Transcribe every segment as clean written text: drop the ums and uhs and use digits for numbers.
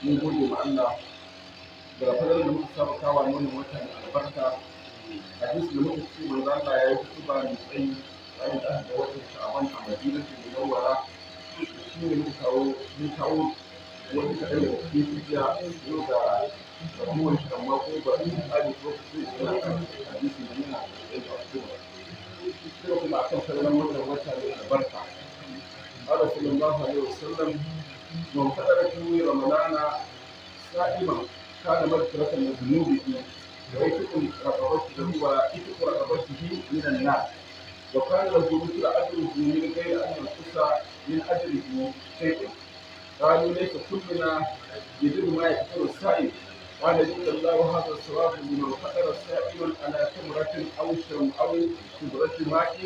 mun gode ma Allah da fadar da muka saba kawo wannan watan albarka. Hadisi da muka ci manzo Allah ya yi kutuba mai tsayi bayan da aka watan Sha'ban a Madina ce da Nawara. Shi ne mun kawo wani kaɗan da ke tafiya yau da ramuwan shi amma ko ba su tsari ko su yana kan hadisi da yana da kutuba. Sai kuma akan sauran wannan wata mai albarka. قال صلى الله عليه وسلم من قدر في رمضان صائما كان مغفرة لذنوبه ويتق رقبته ويتق رقبته من النار وكان له مثل أجره من غير أن ينقص من أجره شيء. قالوا ليس كلنا يجد ما يكفر الصائم. قال جل الله هذا الصواب لمن قدر صائما على تمرة أو شبرة ماء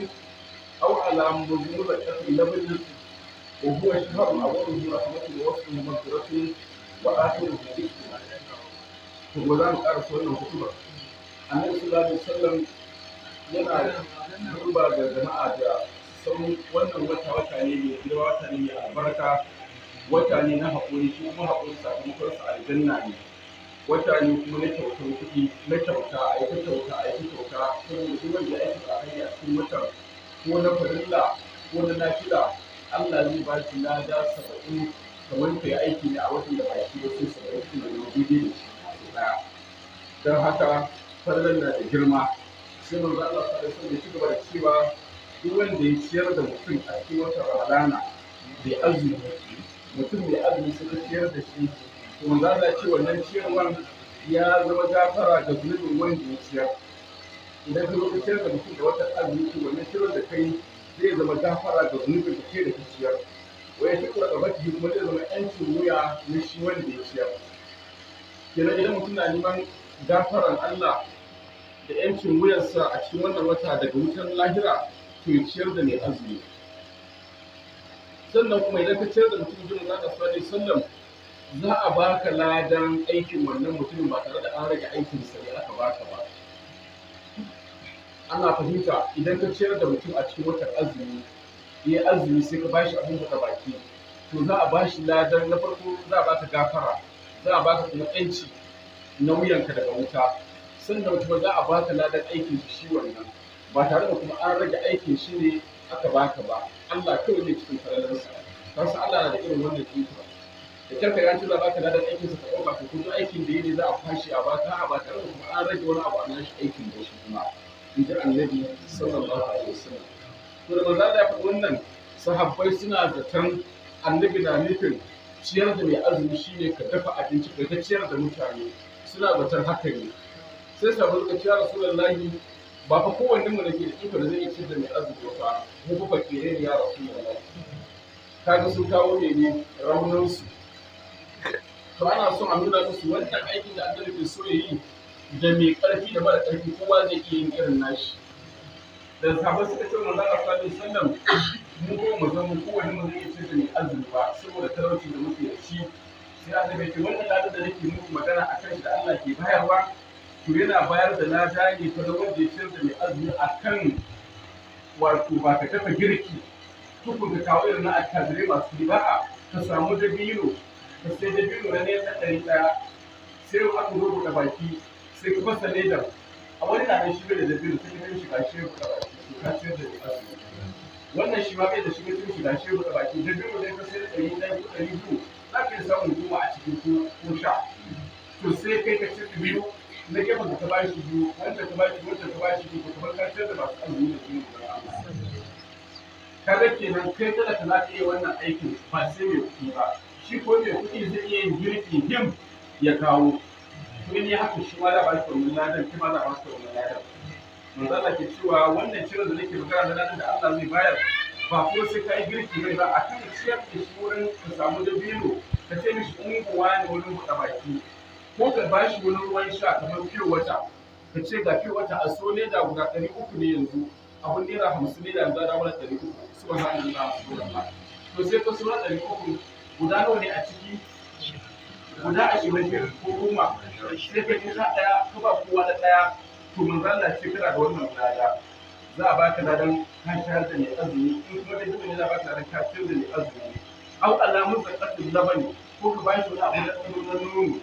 أو على مزمرة لبن وهو شهر أوله رحمة ووصفه مغفرة وآخره ذكر. وذلك قال صلى الله عليه وسلم النبي صلى الله عليه وسلم yana duba ga jama'a da sun wannan wata ne mai girma, wata ne mai albarka, wata ne na haƙuri, shi kuma haƙuri sakamakon sa aljanna ne, wata ne kuma na kyautar kuɗi, na kyauta a yi ta kyauta a yi ta kyauta, saboda duk wanda ya aiki a hanya cikin watan ko na farilla ko na nafila Allah zai ba shi lada 70 kamar ka yi aiki ne a watan da baki da sai 70 kuma da daidai da shi ɗaya. Don haka farlan na da girma. Sai manzo Allah sallallahu alaihi wasallam ya ci gaba da cewa duk wanda ya ciyar da mutum a cikin watan Ramadana bai azumi, mutum bai azumi sai ka ciyar da shi, to manzo Allah ya ce wannan ciyarwan ya zama gafara ga zunubin wanda ya ciyar. Idan ka zo ka ciyar da mutum da watan azumi, to wannan ciyar da kai zai zama gafara ga zunubin da ke da ka ciyar. Wai ta kura gabaki kuma zai zama yancin wuya na shi wanda ya ciyar. Kenan idan mutum na neman gafaran Allah da yancin wuyarsa a cikin wannan wata daga wutar lahira, to ya ciyar da mai azumi. Sannan kuma idan ka ciyar da mutum jin da sallallahu alaihi wasallam, za a baka ladan aikin wannan mutumin ba tare da an rage aikinsa da aka baka ba. Ana fahimta, idan ka ciyar da mutum a cikin watan azumi, ya azumi sai ka bashi abin da baki, to za a bashi ladan, na farko za a baka gafara, za a baka kuma yanci na wuyanka daga wuta, sannan kuma za a baka ladan aikin shi wannan ba tare da kuma an rage aikin shi ne aka baka ba. Allah kawai ne cikin falalarsa, kansa Allah na da irin wannan iko. Da karka ya ce za a baka ladan aikin sa ka ɗauka, ko kuma aikin da yake za a fashi a baka ba tare da kuma an rage wani abu a nashi aikin da shi kuma. Inji Annabi sallallahu alaihi wasallam. To da manzo Allah ya faɗi wannan, sahabbai suna zaton Annabi na nufin ciyar da mai azumi shine ka dafa abinci ka ta ciyar da mutane, suna zaton haka ne. Sai sahabbai suka ce ya Rasulullahi, ba fa kowanne mu da ke da iko da zai iya ciyar da mai azumi ba, mu fa fakire ne ya Rasulullahi. Kaga sun kawo ne raunin su. To ana son a nuna musu wannan aikin da Annabi ke so ya yi, da mai ƙarfi da mara ƙarfi kowa zai iya yin irin nashi. Da sahabbai suka ce manzo Allah sallallahu alaihi wasallam, mu ko mu zama kowanne mu zai iya ciyar da mai azumi ba saboda talauci da muke da shi. Sai Annabi ya ce wannan ladan da nake muku magana akan shi da Allah ke bayarwa, to yana bayar da lada ne fa da wanda ya ciyar da mai azumi akan wato ba ka dafa girki tukun ka kawo irin na attajirai masu riba, ka samu dabino, ka sai dabino na naira 100, sai aka rubuta baki sai ka fasa ledar a wani na shi bai da dabino sai ka shiga shi buɗe baki to ka ciyar da mai azumi. Wannan shi ma bai da shi bai shiga shi buɗe baki, dabino dai ka sai da 100 ko 200 za ka iya samun goma a cikin ko sha. To sai kai ka ciyar da biyu na gefen da ka ba shi biyu, wanda ka ba shi wanda ka ba shi biyu, kamar ka ciyar da masu azumi da su ne. Kaga kenan kai kada ka za ka iya wannan aikin ba sai mai kuɗi ba, shi ko mai kuɗi zai iya yin girki him ya kawo. To in yi haka shi ma za ba shi wannan ladan, shi ma za ba shi wannan ladan. Manzo Allah ke cewa wannan cire da nake magana da ladan da Allah zai bayar, ba ko sai ka yi girki mai ba, akan ciyar da shi wurin ka samu dabino, ka ce mishi unguwa ne wurin buɗe baki, ko ka ba shi wani ruwan sha kamar fiye wata, ka ce ga fiye wata a so leda guda 300 ne yanzu, abun naira 50 ne da yanzu da mana 300 subhanallah subhanallah. To sai ka sura 300 guda nawa ne a ciki? Guda 20 ko goma. Sai ka kisa daya ka ba kowa da daya, to manzo Allah ce kana da wannan lada. Za a baka ladan ka shayar da mai azumi, in kuma da ne za a baka ladan ka shayar da mai azumi. Au alamun zakatul labani, ko ka bashi wani abu da tsaro na nono,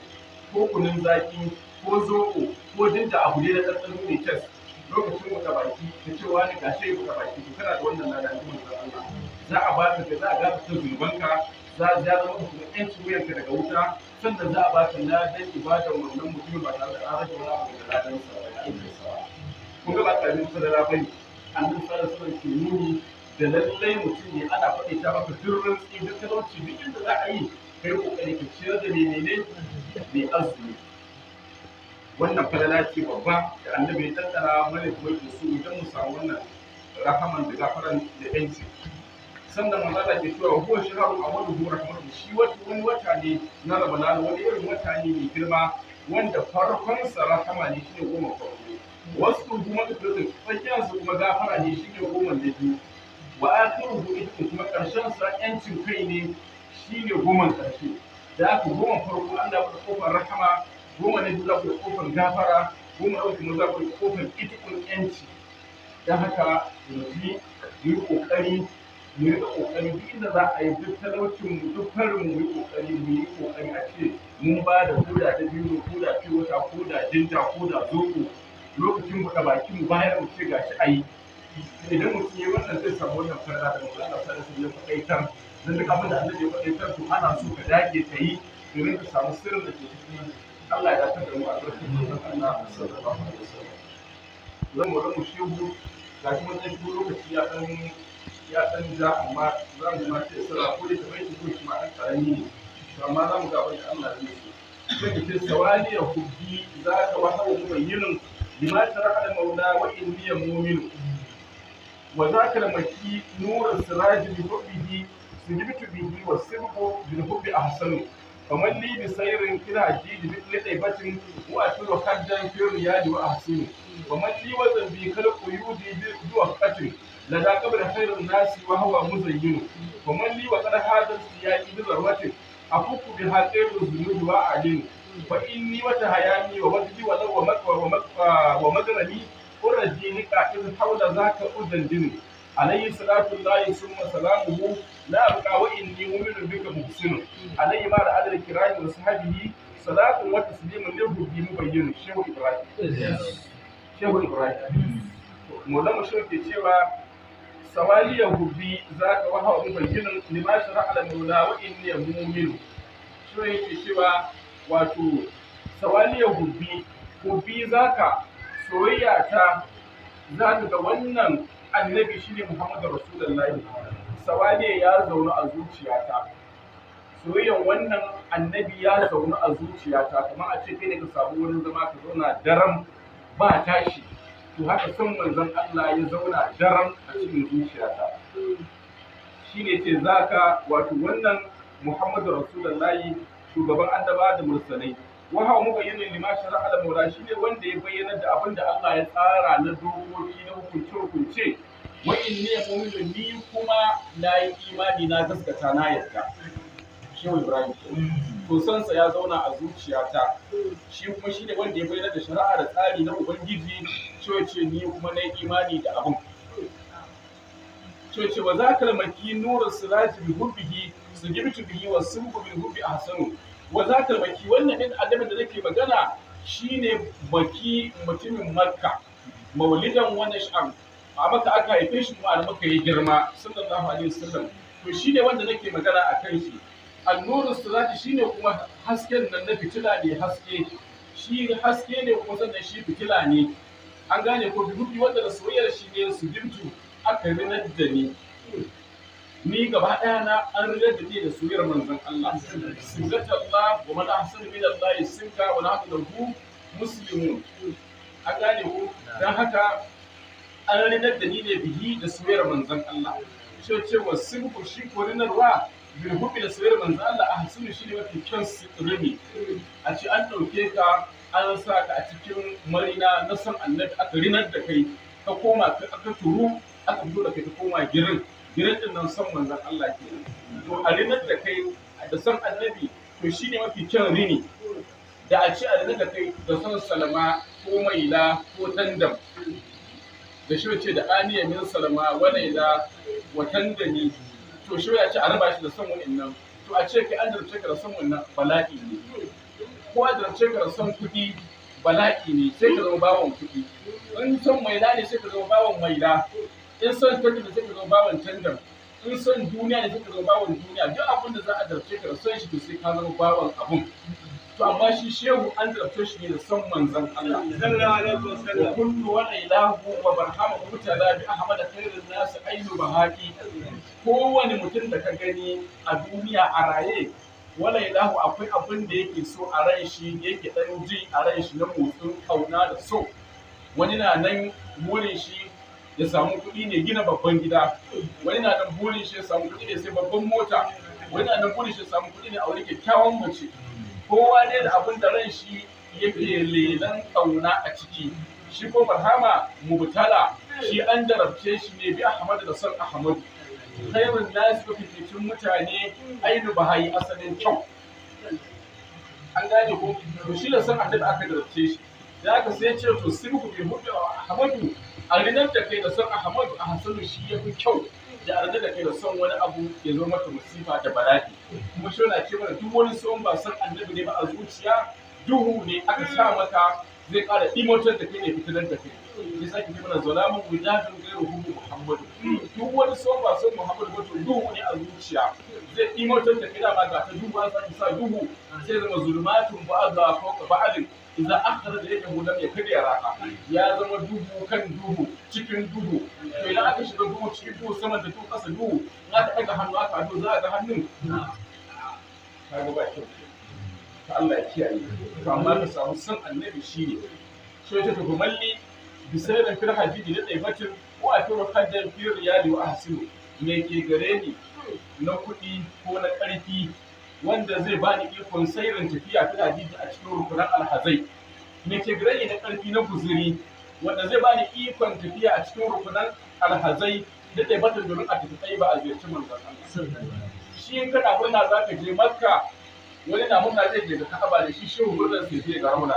ko kunun zaki, ko zoɓo, ko dinda abu ne na ɗanɗano mai kyas. Lokacin buɗe baki ka ce wani gashe buɗe baki, to kana da wannan ladan kuma manzo Allah. Za a baka za a gaka ta zunubanka, za a zama kuma ƴancin wuyanka daga wuta, sannan za a baka ladan ibadan wannan mutumin ba tare da an rage wani abu da ladan sa da aikin sa. Kun ga ba ƙaramin sadara bane. Annabi sallallahu alaihi wasallam ke nuni da lallai mutum ne ana faɗi ta maka durrin tsidin talauci duk inda za a yi kai kokari ka ciyar da menene mai azumi. Wannan falala ce babba da annabi ya tattara mana kuma da su idan mu samu wannan rahaman da gafaran da yanci. Sannan manzo Allah ke cewa huwa shahrul awwalu rahmatu, shi wani wata ne na Ramadan, wani irin wata ne mai girma wanda farkon sa rahama ne shine goma farko. Wasu kuma da tsakiyar su kuma gafara ne shine goma da biyu. Wa akhiruhu ita kuma karshen sa yancin kai ne shine goma karshe. Da aka goma farko Allah ya kofar rahama, goma na biyu za ku kofar gafara, goma na uku za ku kofar itikun yanci. Dan haka yanzu yi kokari mu yi kokari duk inda za a yi duk talaucin mu duk farin mu yi kokari a ce mun ba da koda ta biyu koda ce wata koda jinja koda zoko lokacin buɗe baki mu bayar mu ce gashi ayi. Idan mutum ya wannan zai samu wannan farada da mutum Allah sai ya faɗaitar, dan duk abin da Allah ya faɗaitar to ana so ka dage ka yi domin ka samu sirrin da ke cikin Allah ya tada mu a cikin Allah sallallahu alaihi wasallam. Zan mu shehu gashi mun ɗan shigo lokaci ya ɗan ja, amma za mu ma ce sara ko da bai shigo shi ma ɗan ƙarami ne, amma za mu ga abin da Allah ya yi. Sai ce sawali ya hubbi za ka wata wa mubayyinin lima shara'a al-maula wa inni mu'min wa zaka al-maki nur as-siraj bi hubbihi sujibtu bihi wa sirqu bil hubbi ahsanu faman li bi sayrin kila jidi bi lidaibatin wa aturu haddan fi riyadi wa ahsinu faman li wa zambi kal quyudi bi waqatin lada qabla khairun nasi wa huwa muzayyin faman li wa qad hadha siyaqi bi zarwatin afuku bi haqairu zunubi wa alin fa inni wa tahayani wa wajdi wa law wa magrami urajini qa'id hawla zaka udandin alayhi salatu llahi summa salamuhu la abqa wa inni mu'minu bika muhsin alayhi ma al kirami wa sahbihi salatu wa taslimun lil hubbi mubayyin. Shehu Ibrahim Maulana Shehu ke cewa sawaliya hubbi zaka wa hawa mubayyin lima shara'a al-maula wa inni mu'minu. Shehu yake cewa wato sawaliya hubbi zaka soyayya ta zaka ga wannan annabi shine Muhammadu Rasulullahi. Sawaliya ya zauna a zuciyata, soyayyan wannan annabi ya zauna a zuciyata, kamar a ce kai ne ka samu wurin zama ka zauna daram ba tashi, to haka son manzon Allah ya zauna daram a cikin zuciyata. Shine ce zaka wato wannan Muhammadu Rasulullahi shugaban annaba da mursalai. Wa hawa mubayyin lima shara'a al-maula, shine wanda ya bayyana da abin da Allah ya tsara na dokoki na hukunce wa inni mu'minu, ni kuma nayi imani na gaskata na yarda. Shehu Ibrahim to sansa ya zauna a zuciyata, shi kuma shine wanda ya bayyana da shari'a da tsari na ubangiji, ce ni kuma nayi imani da abin. Ce wa zakal maki nuru sirati bi hubbihi sujibtu bihi wa sumbu bil hubbi ahsanu. Wa zakal maki, wannan din adamin da nake magana shine maki mutumin Makka, maulidan wa nash'am, a Makka aka haife shi kuma a Makka ya girma sallallahu alaihi wasallam. To shine wanda nake magana akan shi. An-nuru sirati shine kuma hasken nan na fitila ne, shi haske ne kuma sannan shi fitila ne. An gane ko bi hubbi wanda da soyayyar shi ne sujibtu aka rinar da ni gaba ɗaya na an rinar da ni da soyayyar manzon Allah. Singat Allah wa man ahsanu min Allah sinka wa nahnu lahu muslimun. An gane ko dan haka an rinar da ni ne bihi da soyayyar manzon Allah. Shi cewa sinku shi ko rinarwa bil hubbi da soyayyar manzon Allah ahsanu shi ne mafi kyan sirri. A ce an ɗauke ka an sa ka a cikin marina na san annabi aka rinar da kai, ka koma ka turu aka fito da kai ka koma girin din nan son manzon Allah ke to a rinar da kai da son annabi to shine mafi kyan rini da a ce a rinar da kai da son salama ko maila ko tandam da shi ce da aniya min salama wa laila wa tandami to shi ya ce a raba shi da son wa'annan to a ce kai an zarce ka da son wannan bala'i ne ko a zarce ka da son kuɗi bala'i ne sai ka zama bawan kuɗi in son maila ne sai ka zama bawan maila in son tandam ne sai ka zama bawan tandam in son duniya ne sai ka zama bawan duniya duk abin da za a zarce ka da son shi to sai ka zama bawan abun to amma shi shehu an zarce shi ne da son manzon Allah sallallahu alaihi wasallam kullu wa ilahu wa barhamu mutala bi ahmad khairun nas ainu bahaqi kowane mutum da ka gani a duniya a raye wala ilahu akwai abin da yake so a ran shi yake dan ji a ran shi na motsin kauna da so wani na nan burin shi ya samu kuɗi ne gina babban gida wani na nan burin shi ya samu kuɗi ne sai babban mota wani na nan burin shi ya samu kuɗi ne a wani kyakkyawan mace kowa ne da abin da ran shi yake lelan kauna a ciki shi ko barhama mubtala shi an jarabce shi ne bi ahmad da son ahmad khairun nas ko fitin mutane ainu bahayi asalin kyau an gane ko to shi da son annabi aka jarabce shi da aka sai ce to sirku bi hubbi ahmadu a rinar da kai da son ahmadu a hasanu shi yafi kyau da arda da kai da son wani abu ya zo maka musifa da bala'i kuma shi na ce mana duk wani son ba son annabi ne ba a zuciya duhu ne aka sa maka zai ƙara imotar da kai ne fitilar da kai ya sake ce mana zalamun wujadun gairu hubu muhammadu duk wani son ba son muhammadu ba to duhu ne a zuciya zai imotar da kai dama ga ta duhu an sake sa duhu sai zama zulmatun ba'adha fawqa ba'adin idan akhara da yake lam yakdi raka ya zama duhu kan duhu cikin duhu to idan aka shiga duhu cikin duhu sama da duhu kasa duhu in aka ɗaga hannu aka hado za a ga hannun kaga ba kyau ta Allah ya kiyaye to amma ka samu san annabi shine so ya tafi malli bisairan fil hadidi da daibatin ko a turo haddan fil riyali wa ahsinu me ke gare ni na kuɗi ko na ƙarfi wanda zai bani ikon sairin tafiya ta hadisi a cikin rukunan alhazai me ke gare ni na ƙarfi na guzuri wanda zai bani ikon tafiya a cikin rukunan alhazai da daibatin domin a tafi tsayi ba a ziyarci manzon Allah shi in kana murna za ka je makka wani na murna zai je da ka'aba da shi shehu murnar sai zai ga rauna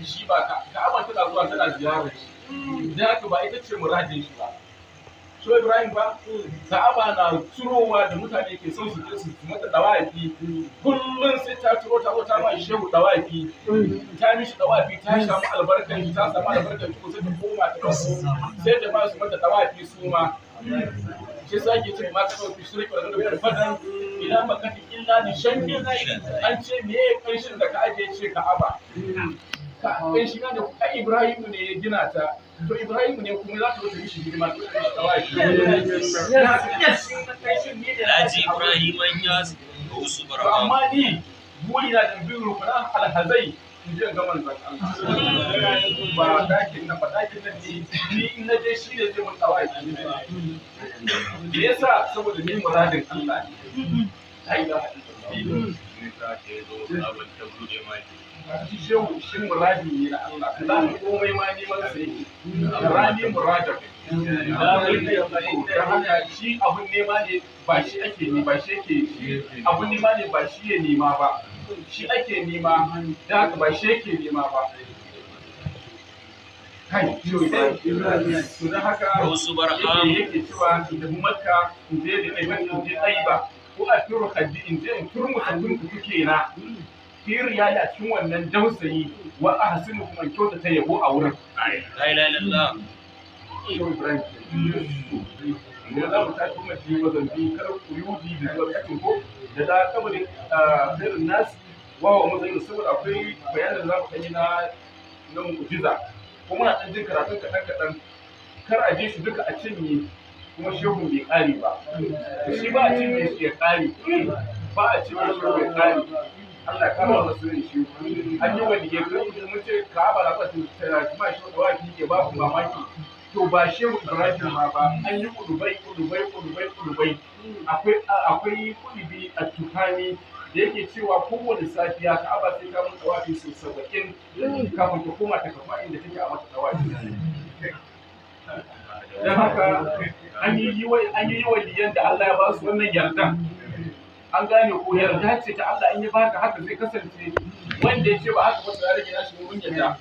shi ba ka'aba tana zuwa tana ziyarar shi da haka ba ita ce muradin shi ba so Ibrahim ba ka'aba na turowa da mutane ke son su je su mata dawafi kullum sai ta turo ta wata ma shehu dawafi ta mishi dawafi ta samu albarkar shi ta samu albarkar shi ko sai ta koma ta kasu sai da ba su mata dawafi su ma shi sake ce ma ka dauki shirki da fadan idan baka fi illa ni shanki an ce me kanshin da ka aje ce ka'aba ka kanshi da kai Ibrahim ne ya gina ta to Ibrahim ne kuma za ta zo ta yi shi hidima to shi tawafi Laji Ibrahim ya su baraka amma ni buri na da biyu rukunan alhazai in je ga manzon Allah ba dakin nan ba dakin nan ni in na je shi ne zai mun tawafi me yasa saboda ni muradin Allah ne ai da shehu shi muradi ne na Allah za mu komai ma neman sai rani muradin da haka shi abun nema ne ba shi ake ne ba shi yake abun nema ne ba shi ya nema ba shi ake nema da haka ba shi yake nema ba kai to da haka yake cewa idan makka in je da kai in je aiba ko a turu haddi in je in turmu tandun ku kuke na kir ya da cikin wannan dausayi wa ahsinu kuma kyauta ta yabo a wurin la ilaha illallah ne da mu ta kuma shi wazan bi kar ku yudi da lokacin ko da da kabarin irin nas wa mutane saboda akwai bayanin da za mu yi na mu'jiza kuma na ɗan jin karatun kaɗan kar a je shi duka a cinye kuma shehu bai ƙare ba shi ba a cinye shi ya ƙare ba a cinye shi bai ƙare Allah kama masu yin shi an yi wani ya kai mun ce ka ba la kwatin tana kuma shi da waki ke ba ku mamaki to ba shehu Ibrahim ma ba an yi kudubai akwai kudubi a tukani da yake cewa kowane safiya Ka'aba sai ta mutu tawafi sau 70 kafin ta koma ta kafa inda take a mata tawafi don haka an yi waliyan da Allah ya ba su wannan yarda. An gane ko yarda ce ta Allah in ya baka haka zai kasance, wanda ya ce ba haka ba ya rage nashi mun yarda.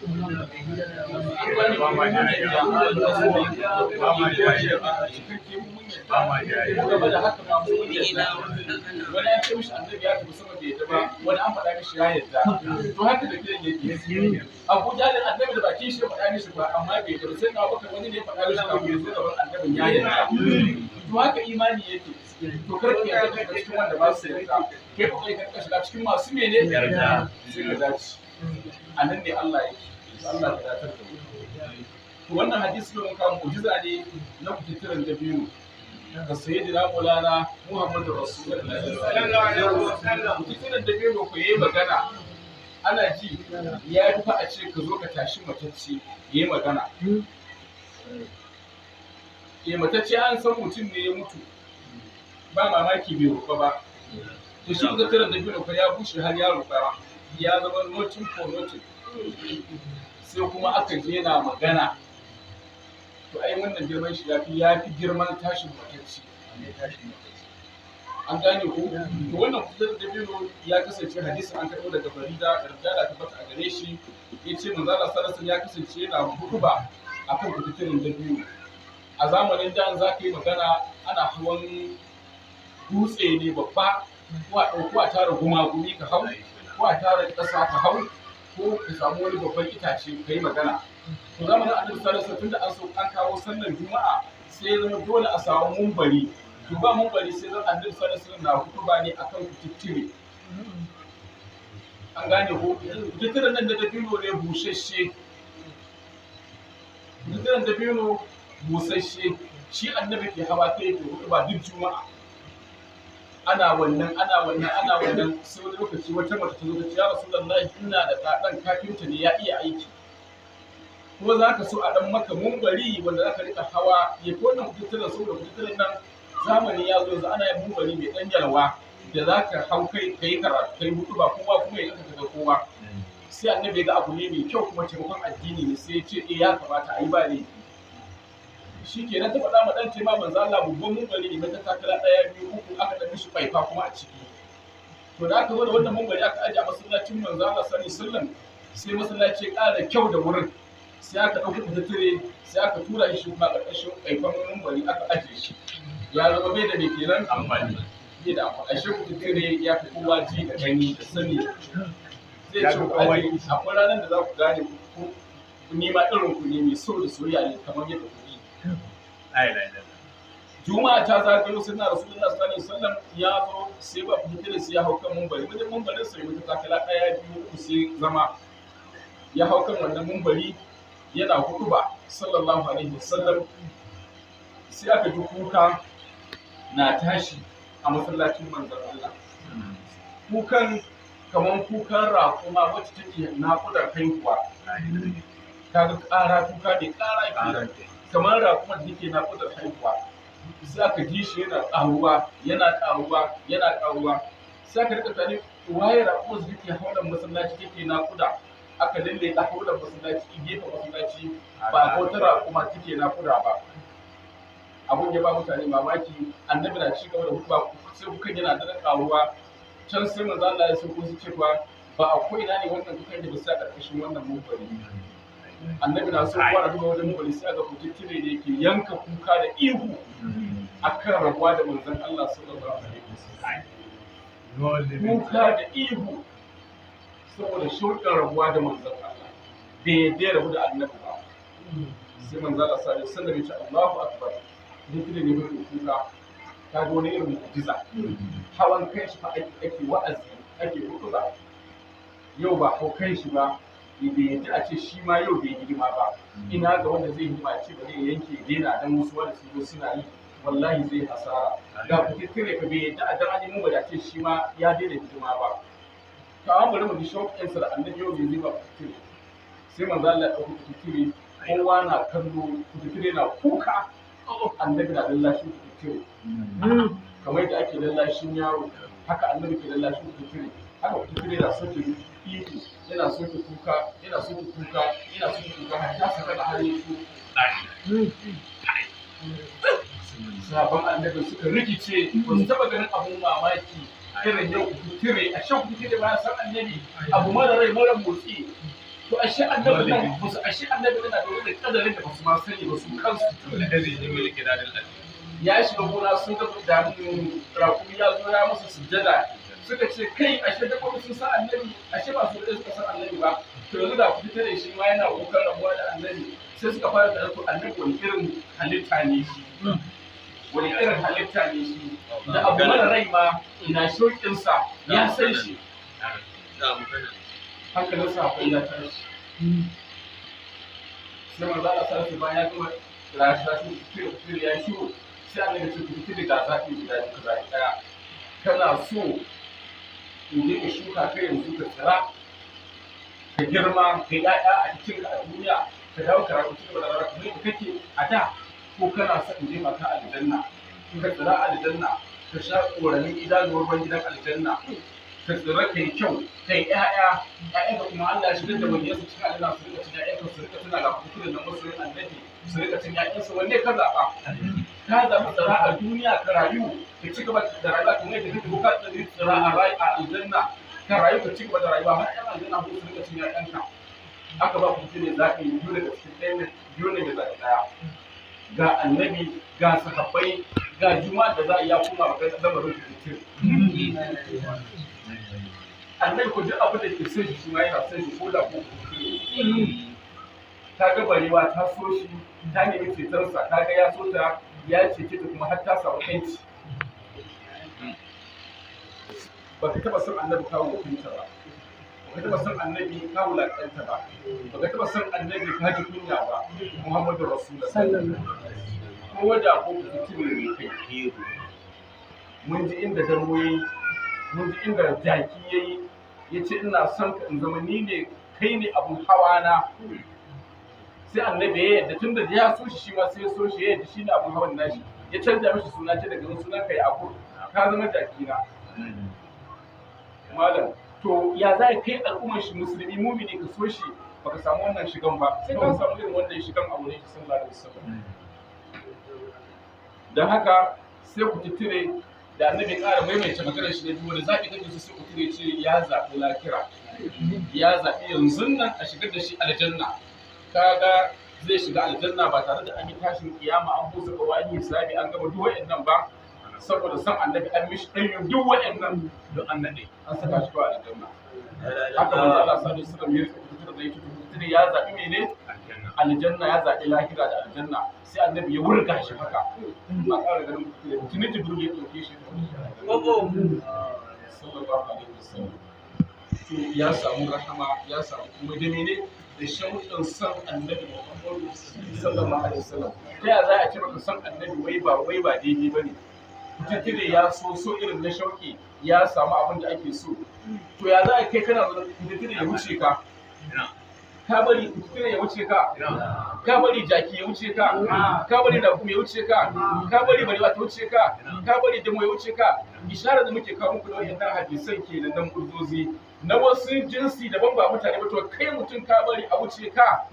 Gaba da haka ma mun yarda. Wani an ce mishi annabi ya tafi sama bai yarda ba, wani an faɗa mishi ya yarda. To haka da kiran yake. Abu Jalil annabi da bakin shi ya faɗa mishi ba, amma bai yarda. Sai na baka wani ne ya faɗa mishi kafin ya zo gaban annabin ya yarda. To haka imani yake. To karki ya daga cikin wanda ba su yarda, kai ko kai ka shiga cikin masu mene yarda, sai ka dace. Anan ne Allah yake, Allah ya datar da mu. To wannan hadisi ne kan mu'jiza ne na kutiran da biyu ga sayyidina Maulana Muhammadu Rasulullahi sallallahu alaihi wasallam. Kutiran da biyu ko yayi magana, ana ji ya yi fa a ce ka zo ka tashi matacce yayi magana. Matacce an san mutum ne ya mutu, ba mamaki bai rufa ba. To shi ga tarin da biyu ya bushe har ya rufa, ya zama notin for notin. Sai kuma aka je yana magana. To ai wannan girman shi ya fi girman tashin matacce. An gane ko? To wannan kusurar da biyu ya kasance hadisin an karɓo daga Farida da Rijala ta bata a gare shi. Ya ce manzo Allah sallallahu alaihi ya kasance yana hutuba akan kuturin da biyu. A zamanin da za ka yi magana ana hawan dutse ne babba, ko a tara gumagumi ka hau, ko a tara ƙasa ka hau, ko ka samu wani babban itace ka yi magana. To zamanin annabi sallallahu alaihi tunda an kawo sallar juma'a, sai ya zama dole a samu mumbari. To ba mumbari sai zan annabi sallallahu alaihi na hutuba ne akan kututtire. An gane ko kututtiren nan da dabino ne busasshe. Kututtiren dabino busasshe shi annabi ke hawa ta yake hutuba duk juma'a. Ana wannan sai wani lokaci wata mata ta zo ta ce ya Rasulullahi ina da ɗan kafinta ne ya iya aiki, ko za ka so a ɗan maka mumbari wanda za ka rika hawa ya ko wannan kututturen, saboda kututturen nan zamani ya zo yanzu ana yin mumbari mai ɗan yalwa da za ka hau kai ka yi karatu kai hutu ba kowa kuma ya ɗaga daga kowa. Sai annabi ga abu ne mai kyau kuma taimakon addini ne, sai ya ce ya kamata a yi ba ne. Shi ke nan ta faɗa ma ɗan tema manzo Allah babban mumbari ne mata takala 1 2 3 aka ɗan mishi faifa kuma a ciki. To da aka zo da wannan mumbari aka aje a masallacin manzo Allah sallallahu alaihi wasallam, sai masallaci ya ƙara kyau da wurin. Sai aka ɗauki kututture sai aka tura shi kuma ƙarƙashin faifan mumbari aka aje shi. Ya zama bai da mai kenan amfani. Bai da amfani. Ashe kututture ya fi kowa ji da gani da sani. Zai ce akwai ranar da za ku gane ku nima irin ku ne mai so da soyayya ne kamar yadda ku Juma'a ta zagayo sai na Rasulullah sallallahu alaihi wasallam ya zo sai ba fitar sai ya hau kan mumbari. Mutum mumbarin sai mutum takala 1 2 3 sai zama ya hau kan wannan mumbari yana hutuba sallallahu alaihi wasallam. Sai aka ji kuka na tashi a masallacin manzon Allah. Kukan kaman kukan raƙuma wacce take naƙudar haihuwa. Kaga ƙara kuka ne ƙara ke. Kamar raƙumar da take naƙudar haihuwa, sai aka ji shi yana ƙaruwa. Sai aka rika tani waye raƙumar da take haulan masallaci take naƙuda, aka lalle ta haulan masallaci gefen masallaci ba wata raƙuma take naƙuda ba. Abun ya ba mutane mamaki, annabi na ci gaba da hutuba sai kukan yana da ƙaruwa. Can sai manzo Allah ya sauko su cewa ba akwai ina ne wannan kukan da bisa ƙarƙashin wannan mumbari. Annabi na so fara duba wajen mumbari sai ga kututture da yake yanka kuka da ihu akan rabuwa da manzon Allah sallallahu alaihi wasallam. Kuka da ihu saboda shauƙin rabuwa da manzon Allah, bai yadda rabu da annabi ba. Sai manzon Allah sallallahu alaihi wasallam ya ce Allahu akbar, kututture ne mai kuka. Ta ga wani irin mu'jiza. Hawan kai shi fa ake wa'azi ake hutuba. Yau ba hau kai shi ba, bai yadda a ce shi ma yau bai hidima ba. Ina ga wanda zai hidima ce ba zai yanke daina dan wasu wanda su zo suna yi, wallahi zai hasara. Ga kututture ka bai yadda a dan an yi mu da ce shi ma ya daina hidima ba. Ka an bari mu ji shauƙin sa da annabi yau bai ba kututture. Sai manzo Allah ya ɗauki kututture, kowa na kallo kututture na kuka. Annabi na lallashin kututture kamar yadda ake lallashin yaro haka annabi ke lallashi kututture haka kututture yana soke ihu yana soke kuka yana soke kuka yana soke kuka har ta saka da hannun su sabon annabi suka rikice ba su taba ganin abun mamaki irin yau kututture a shan kututture ba san annabi abu mara rai mara motsi to ashe annabi nan ba su ashe annabi yana da kadarin da ba su ma sani ba su kansu da zai yi mulki da Allah ya shiga gona sun ga da rakumi ya zo ya musu sujjada suka ce kai ashe da kuma sun san annabi ashe ba su da suka san annabi ba to yanzu da ku tare shi ma yana kokarin rabuwa da annabi sai suka fara da to annabi wani irin halitta ne shi wani irin halitta ne shi da abu mara rai ma ina shokin sa ya san shi hankalin sa akwai ya tashi sai manzo Allah sai su bayan ya kuma rashi shi ya shiru sai annabi ce ku fiti da zafi guda ɗaya kana so in je ka shuka kai yanzu ka tsira ka girma ka ƴaƴa a cikin ka a duniya ka dawo ka rayu cikin da rayuwa kamar kake a da ko kana son in je maka aljanna ka tsira aljanna ka sha ƙoramin idanuwar ban gidan aljanna ka tsira kai kyau kai ƴaƴa ka kuma Allah ya shigar da wani su cikin aljanna su rika cin ƴaƴanka su rika tuna ga kuɗin da masoyin annabi su rika cin ƴaƴansu wanne ka zaɓa ka zaɓi tsira a duniya ka rayu ka ci gaba da rayuwa kamar yadda kake ko ka tsira a rayu a aljanna ka rayu ka ci gaba da rayuwa har ƴan aljanna ko su rika cin ƴaƴanka aka ba ku ne zaɓi biyu daga cikin ɗaya biyu ne da zaɓi ɗaya ga annabi ga sahabbai ga juma'a da za a iya kuma magana lamarin fitir annabi ko duk abin da ke son shi ma yana son shi ko da ko ta ga barewa ta so shi ta nemi cetonsa ta ga ya so ta ya cece ta kuma har ta samu yanci ba ka taɓa son annabi kawo hukunta ba ba ka taɓa son annabi kawo wulaƙanta ba ba ka taɓa son annabi ka ji kunya ba muhammadu rasulullah ko da ko fitin ne kai mun ji inda damoyi mun ji inda jaki yayi yace ina son ka in zama ni ne kai ne abun hawa na sai annabi ya yadda tunda ya so shi ma sai ya so shi ya yadda shi ne abun hawan nashi ya canza mishi suna ce daga sunan kai abu ka zama jaki na malam to ya za kai al'ummar shi musulmi mumini ka so shi baka samu wannan shigan ba sai ka samu irin wannan shigan a wurin shi sallallahu alaihi wasallam dan haka sai ku titire da annabi ƙara maimaita maganar shi ne duk wanda zaɓi kake so sai ku titire ce ya zaɓi lakira ya zaɓi yanzu nan a shigar da shi aljanna kaga zai shiga aljanna ba tare da an yi tashin kiyama an busa kawai hisabi an gama duk wa'annan ba saboda san annabi an mishi ɗanyen duk wa'annan don annabi an saka shi kawai aljanna haka manzo Allah sallallahu alaihi wasallam ya rubuta da yake rubuta ya zabi mene aljanna ya zabi lahira da aljanna sai annabi ya wurga shi haka ba ƙara ganin tuni jibril ya dauke shi sallallahu alaihi wasallam to ya samu rahama ya samu kuma da mene da shauƙin san annabi Muhammadu sallallahu alaihi wasallam ta ya za a ce maka san annabi wai ba daidai bane mutum ya so irin na shauƙi ya samu abin da ake so to ya za a kai kana mutum ya wuce ka ka bari mutum ya wuce ka ka bari jaki ya wuce ka ka bari rakum ya wuce ka ka bari barewa ta wuce ka ka bari damo ya wuce ka isharar da muke kawo muku da wannan hadisan ke da nan urzozi na wasu jinsi daban ba mutane ba to kai mutum ka bari a wuce ka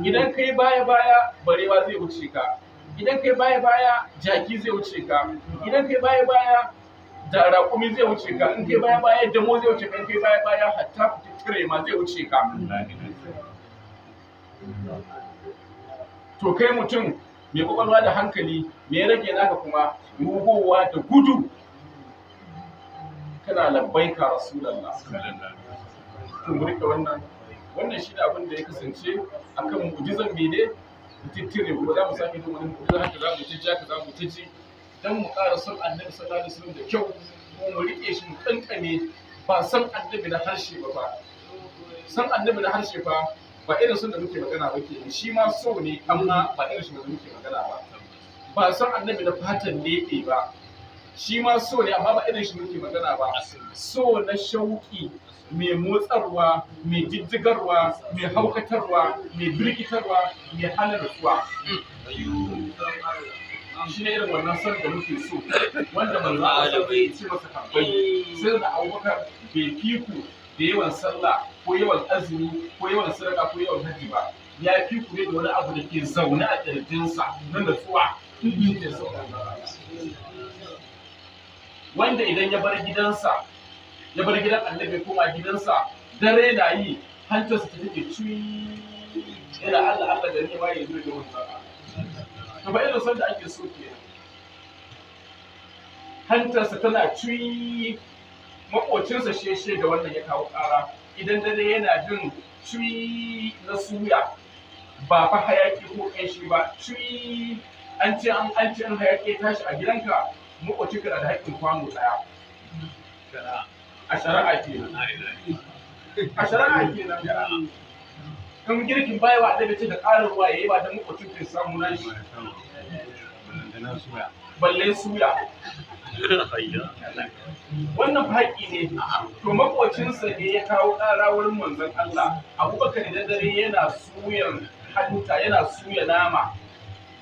idan kai baya barewa zai wuce ka idan kai baya jaki zai wuce ka idan kai baya da raƙumi zai wuce ka in kai baya damo zai wuce ka in kai baya hatta tire ma zai wuce ka to kai mutum mai kwakwalwa da hankali me ya rage naka kuma rugowa da gudu kana labbaika rasulullah to mu rike wannan shi ne abin da ya kasance akan mu'jizan mene tittire ko za mu sake yin wani mu'jiza haka za mu ta ja ka za mu ta ji dan mu ƙara son annabi sallallahu alaihi wasallam da kyau kuma mu rike shi mu kankane ba san annabi na harshe ba san annabi na harshe fa ba irin sun da muke magana ba ke shi ma so ne amma ba irin shi da muke magana ba san annabi na fatan leɓe ba shi ma so ne amma ba irin shi muke magana ba so na shauƙi mai motsarwa mai jijjigarwa mai haukatarwa mai birkitarwa mai hana rutsuwa shi ne irin wannan son da muke so wanda manzo Allah bai ce masa habbai sai da Abubakar bai fiku da yawan sallah ko yawan azumi ko yawan sadaka ko yawan hajji ba ya fiku ne da wani abu da ke zaune a kirjinsa na natsuwa wanda idan ya bar gidansa ya bar gidan annabi kuma gidansa dare na yi hantarsa ta take cuyi yana Allah gari ma ya zo da wannan to ba irin son da ake so ke hantarsa tana cuyi makocinsa sheshe da wannan ya kawo ƙara idan dare yana jin cuyi na suya ba fa hayaki ko ƙanshi ba cuyi an ce an hayaki tashi a gidanka makocinka na da haƙƙin kwano ɗaya a shari'a kenan a shari'a kenan kan girkin baya wa annabi ce da ƙarin ruwa yayi ba da makwacin kai samu nan shi balle suya wannan haƙi ne to makwacinsa ne ya kawo ƙara wurin manzon Allah Abubakar da dare yana suyan halitta yana suya nama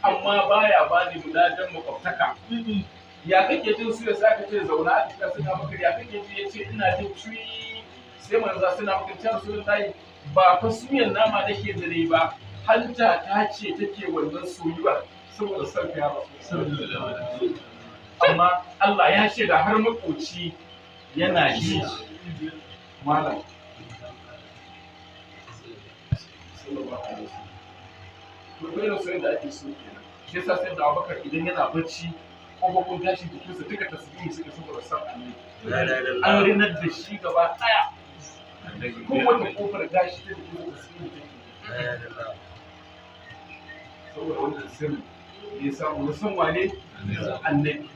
amma baya bani gudajen makwabtaka ya kake jin suya sai ka ce zauna a cikin suna maka ya kake ji yace ina jin cuyi sai manzo suna maka cewa Rasulullahi ba fa suyan nama nake dare ba hanta ta ce take wannan soyuwa saboda son ka ya rasu amma Allah ya shaida har makoci yana ji malam sallallahu alaihi wasallam to kai soyayya da ake so kenan shi yasa sai da Abubakar idan yana bacci ƙofofin gashin jikinsa duka tasbihi suka saboda san annabi an rinar da shi gaba ɗaya kowace ƙofar gashi ta jikin tasbihi take saboda wannan sirri ya samu na san wane annabi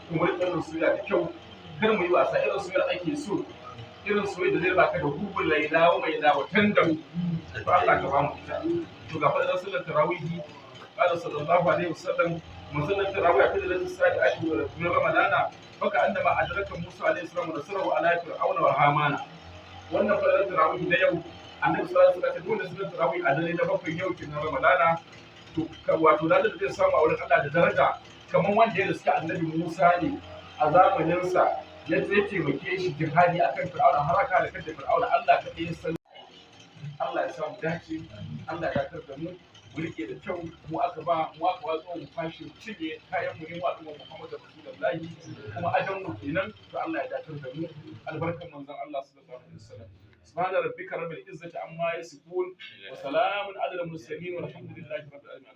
kuma irin soyayya da kyau kar mu yi wasa irin soyayya ake so irin soyayya da zai baka da hubul laila wa mai dawo tandam to Allah ka ba mu ita to ga fadar sallar tarawihi qala sallallahu alaihi wasallam manzon tarawih a fadar sallar ashhur min ramadana baka annama adraka musa alaihi salam da sirru ala fir'auna wa hamana wannan fadar tarawih da yau annabi sallallahu alaihi wasallam dole sallar tarawih a dare da bakwai yau kin ramadana to wato da zai samu a wurin Allah da daraja kamar wanda ya riska annabi Musa ne a zamaninsa ya taimake shi jihadi akan fir'auna har aka da kanta fir'auna Allah ka yi san Allah ya samu dace Allah ya kar da mu rike da kyau mu aka watsa mu fashi mu cige kayan mu ne wa al'umma Muhammad Rasulullahi kuma ajan mu kenan to Allah ya dakar da mu albarkan manzon Allah sallallahu alaihi wasallam subhana rabbika rabbil izzati amma yasifun wa salamun ala al mursalin walhamdulillahi rabbil alamin